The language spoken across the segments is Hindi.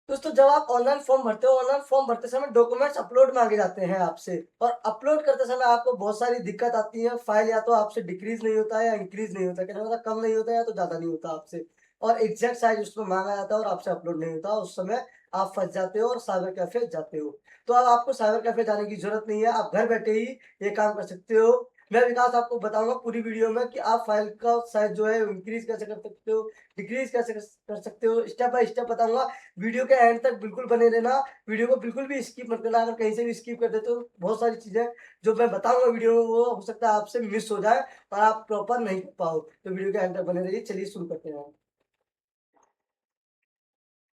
दोस्तों जब आप ऑनलाइन फॉर्म भरते हो, ऑनलाइन फॉर्म भरते समय डॉक्यूमेंट्स अपलोड मांगे जाते हैं आपसे, और अपलोड करते समय आपको बहुत सारी दिक्कत आती है। फाइल या तो आपसे डिक्रीज नहीं होता है या इंक्रीज नहीं होता है, कहने मतलब कम नहीं होता है या तो ज्यादा नहीं होता आपसे, और एग्जैक्ट साइज उसमें मांगा जाता है और आपसे अपलोड नहीं होता। उस समय आप फंस जाते हो और साइबर कैफे जाते हो। तो अब आपको साइबर कैफे जाने की जरूरत नहीं है, आप घर बैठे ही ये काम कर सकते हो। मैं विकास आपको बताऊंगा पूरी वीडियो में कि आप फाइल का साइज जो है इंक्रीज कैसे कर सकते हो, डिक्रीज कैसे कर सकते हो, स्टेप बाय स्टेप बताऊंगा। वीडियो के एंड तक बिल्कुल बने रहना। वीडियो को बिल्कुल भी स्किप मत करना, अगर कहीं से भी स्किप कर देते तो बहुत सारी चीजें जो मैं बताऊंगा वीडियो में वो हो सकता है आपसे मिस हो जाए और आप प्रॉपर नहीं कर पाओ। तो वीडियो के एंड तक बने रहिए। चलिए शुरू करते हैं।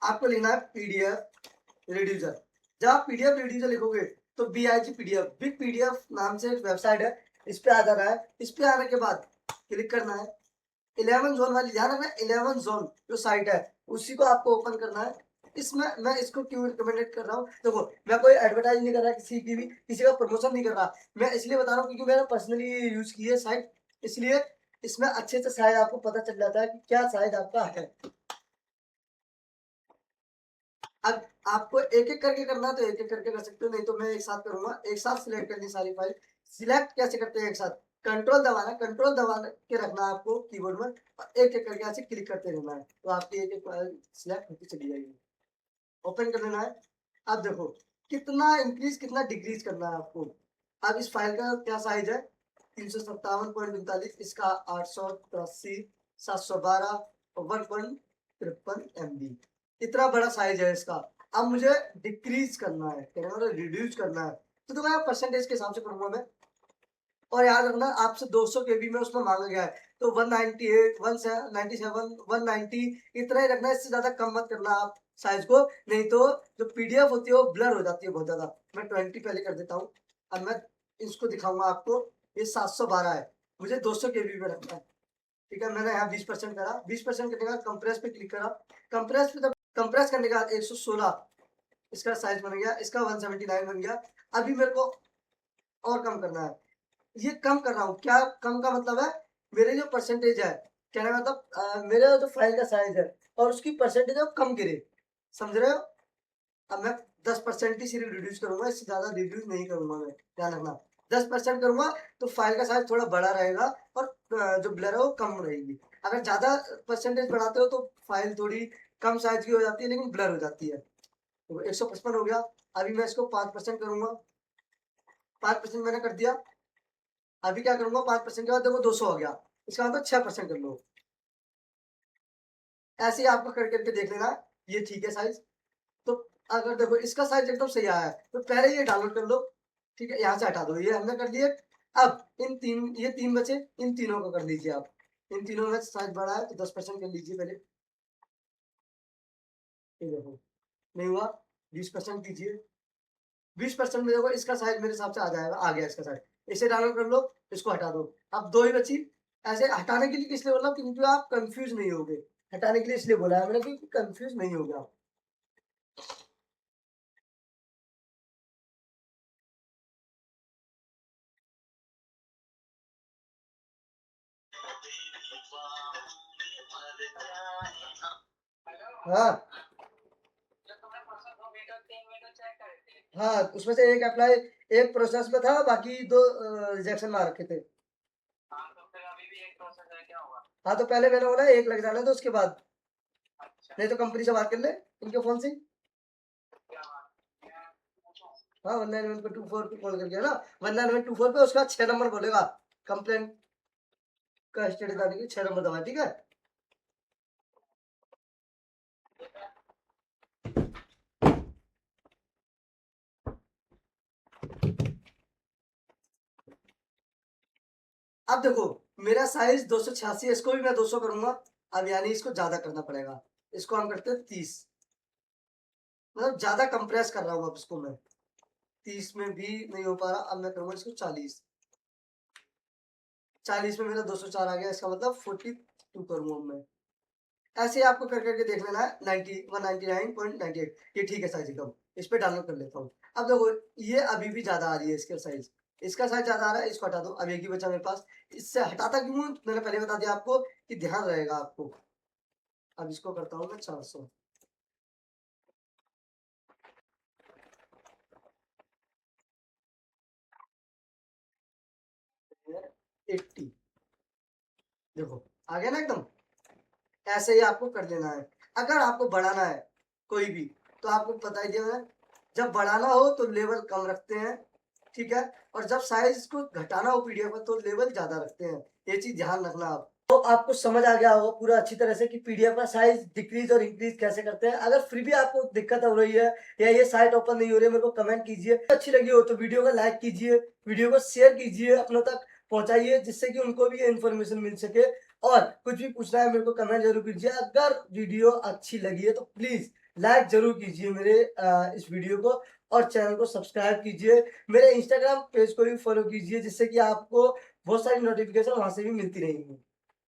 आपको लिखना है पीडीएफ रिड्यूसर। जब आप पीडीएफ रिड्यूसर लिखोगे तो BIG पीडीएफ बिग पीडीएफ नाम से एक वेबसाइट है, इस पे आ जाना है। इस पे आने के बाद क्लिक करना है। 11 जोन वाली, ध्यान रखना 11 जोन जो साइट है उसी को आपको ओपन करना है। इसमें मैं इसको क्यों रिकमेंडेड कर रहा हूँ, देखो मैं कोई एडवर्टाइज नहीं कर रहा, किसी की भी किसी का प्रमोशन नहीं कर रहा। मैं इसलिए बता रहा हूँ क्योंकि मैंने पर्सनली यूज की है साइट, इसलिए इसमें अच्छे से साइज आपको पता चल जाता है कि क्या साइज आपका है। अब आपको एक एक करके करना है तो एक एक करके कर सकते हो, नहीं तो मैं एक साथ करूंगा। एक साथ सिलेक्ट करनी सारी फाइल। सिलेक्ट कैसे करते हैं एक साथ, कंट्रोल दबाना, कंट्रोल दबा के रखना है आपको कीबोर्ड में, और एक एक करके ऐसे क्लिक करते रहना है तो आपकी एक एक फाइल सिलेक्ट होती चली जाएगी। ओपन कर लेना है। अब देखो कितना इंक्रीज कितना डिक्रीज करना है आपको। अब इस फाइल का क्या साइज है, 357.39, इसका 883, 712 और 1.53 MB, इतना बड़ा साइज है इसका। अब मुझे डिक्रीज करना है, मतलब रिड्यूस करना है, तो मैं परसेंटेज के हिसाब से करूंगा मैं। और याद रखना आपसे 200 KB में उसमें मांगा गया है, तो 198, 197, 190 इतना ही रखना है, इससे ज्यादा कम मत करना आप साइज को, नहीं तो जो पीडीएफ होती है वो ब्लर हो जाती है बहुत ज्यादा। मैं 20 पहले कर देता हूँ। अब मैं इसको दिखाऊंगा आपको। ये 712 है, मुझे 200 KB में रखना है। ठीक है, मैंने यहाँ 20% करा, 20% करने के बाद कंप्रेस पे क्लिक करा। कंप्रेस पे, कंप्रेस करने के बाद 116 इसका साइज बन गया, इसका 179 बन गया। अभी मेरे को और कम करना है। ये कम कर रहा हूँ, क्या कम का मतलब है, मेरे जो परसेंटेज है, कहने का मतलब मेरा जो फाइल का साइज है और उसकी परसेंटेज है वो कम गिरे, समझ रहे हो। अब मैं 10% ही सिर्फ रिड्यूस करूंगा, इससे ज्यादा रिड्यूस नहीं करूंगा मैं, ध्यान रखना। 10% करूंगा तो फाइल का साइज थोड़ा बड़ा रहेगा और जो ब्लर है वो कम रहेगी। अगर ज्यादा परसेंटेज बढ़ाते हो तो फाइल थोड़ी कम साइज की हो जाती है लेकिन ब्लर हो जाती है। तो 155 हो गया। अभी मैं इसको 5% करूंगा। 5% मैंने कर दिया। अभी क्या करूंगा, 5% के बाद देखो 200 हो गया, इसका मतलब 6% कर लो। ऐसे ही आपको कर करके देख लेना ये ठीक है साइज। तो अगर देखो इसका साइज एकदम सही आया है तो पहले ये डाउनलोड कर लो। ठीक है, यहाँ से हटा दो, ये हमने कर दिए। अब इन तीन, ये तीन बचे, इन तीनों को कर लीजिए आप। इन तीनों में साइज बड़ा है तो 10% कर लीजिए पहले। ये देखो नहीं हुआ, 20% कीजिए। 20% में देखो इसका साइज मेरे हिसाब से आ जाएगा, आ गया इसका साइज। इसे डाउनलोड कर लो, इसको हटा दो। अब दो ही बची। ऐसे हटाने के लिए किस लिए बोला, क्योंकि आप कंफ्यूज नहीं होगे। हटाने के लिए इसलिए बोला है मैंने कि कंफ्यूज नहीं होगा आप। हाँ हाँ, उसमें से एक अप्लाई, एक प्रोसेस में था, बाकी दो रिजेक्शन मार रखे थे। हाँ तो पहले मैंने बोला एक लग जाने तो उसके बाद, नहीं तो कंपनी से बात कर ले इनके फोन से। हाँ 1924 पे कॉल करके ना, 1924 पे उसका 6 नंबर बोलेगा, कंप्लेन का स्टेटस डालने की 6 नंबर दबा, ठीक है। अब देखो मेरा साइज 286 है, इसको भी मैं 200 करूंगा। अब यानी इसको ज्यादा करना पड़ेगा। इसको हम करते हैं 30, मतलब ज्यादा कंप्रेस कर रहा हूँ अब इसको मैं। 30 में भी नहीं हो पा रहा, अब मैं करूंगा इसको 40। 40 में मेरा 204 आ गया, इसका मतलब 42 करूंगा मैं। ऐसे आपको कर करके देख लेना है। 199.98 ये ठीक है साइज एकदम। इस पे डाउनलोड कर लेता हूँ। अब देखो ये अभी भी ज्यादा आ रही है इसका साइज, इसका साइज ज्यादा आ रहा है, इसको हटा दो। अब एक ही बचा मेरे पास। इससे हटाता क्यों हूं? मैंने पहले बता दिया आपको कि ध्यान रहेगा आपको। अब इसको करता हूँ मैं 400। देखो आ गया ना एकदम। ऐसे ही आपको कर लेना है। अगर आपको बढ़ाना है कोई भी, तो आपको बता ही दिया मैंने, जब बढ़ाना हो तो लेवल कम रखते हैं, ठीक है, और जब साइज को घटाना हो पीडीएफ का तो लेवल ज्यादा रखते हैं। ये चीज ध्यान रखना आप। तो आपको समझ आ गया होगा पूरा अच्छी तरह से कि पीडीएफ का साइज डिक्रीज और इंक्रीज कैसे करते हैं। अगर फिर भी आपको दिक्कत हो रही है या ये साइट ओपन नहीं हो रही है, मेरे को कमेंट कीजिए। अच्छी लगी हो तो वीडियो को लाइक कीजिए, वीडियो को शेयर कीजिए, अपनों तक पहुंचाइए, जिससे कि उनको भी ये इन्फॉर्मेशन मिल सके। और कुछ भी पूछना है मेरे को कमेंट जरूर कीजिए। अगर वीडियो अच्छी लगी है तो प्लीज लाइक जरूर कीजिए मेरे इस वीडियो को, और चैनल को सब्सक्राइब कीजिए। मेरे इंस्टाग्राम पेज को भी फॉलो कीजिए, जिससे कि आपको बहुत सारी नोटिफिकेशन वहां से भी मिलती रहेंगी।